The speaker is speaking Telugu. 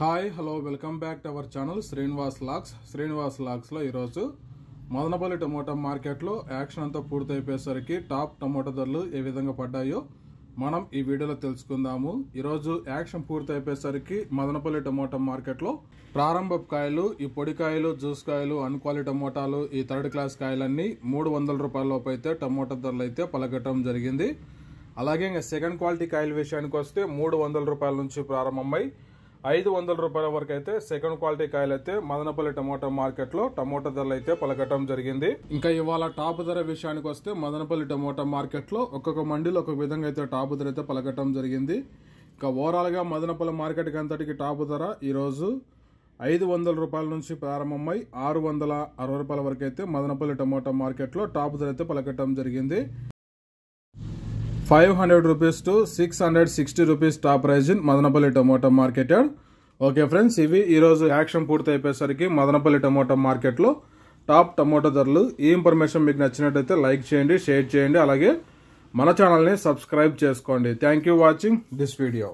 Hi hello welcome back to our channel Srinivas logs లో ఈరోజు మదనపల్లి టమోటా మార్కెట్లో యాక్షన్ అంతా పూర్తయిపోయేసరికి టాప్ టమోటా ధరలు ఏ విధంగా పడ్డాయో మనం ఈ వీడియోలో తెలుసుకుందాము. ఈరోజు యాక్షన్ పూర్తయిపోయేసరికి మదనపల్లి టమోటా మార్కెట్లో ప్రారంభ కాయలు, ఈ పొడి కాయలు, జ్యూస్ కాయలు, అన్క్వాలిటీ టమోటాలు, ఈ థర్డ్ క్లాస్ కాయలన్నీ 300 రూపాయల లోపు అయితే టమోటా ధరలు అయితే పలకటం జరిగింది. అలాగే ఇంకా సెకండ్ క్వాలిటీ కాయల విషయానికి వస్తే 300 రూపాయల నుంచి ప్రారంభమై 500 రూపాయల వరకు అయితే సెకండ్ క్వాలిటీ కాయలు అయితే మదనపల్లి టమోటా మార్కెట్ లో టమోటా ధరలు అయితే పలకటం జరిగింది. ఇంకా ఇవాళ టాప్ ధర విషయానికి వస్తే మదనపల్లి టమోటా మార్కెట్ లో ఒక్కొక్క మండీలో ఒక్కొక్క విధంగా అయితే టాప్ ధర అయితే పలకటం జరిగింది. ఇంకా ఓవరాల్ గా మదనపల్లి మార్కెట్ అంతటికి టాప్ ధర ఈ రోజు 500 రూపాయల నుంచి ప్రారంభమై 660 రూపాయల వరకు అయితే మదనపల్లి టమోటా మార్కెట్ లో టాప్ ధర అయితే పలకటం జరిగింది. 500 rupees to 660 rupees top price in Madanapalle tomato market. Okay friends, ఇవి ఈరోజు యాక్షన్ పూర్తి అయిపోయేసరికి మదనపల్లి టమోటా మార్కెట్లో టాప్ టమోటా ధరలు. ఈ ఇన్ఫర్మేషన్ మీకు నచ్చినట్టయితే లైక్ చేయండి, షేర్ చేయండి, అలాగే మన ఛానల్ని సబ్స్క్రైబ్ చేసుకోండి. Thank you watching this video.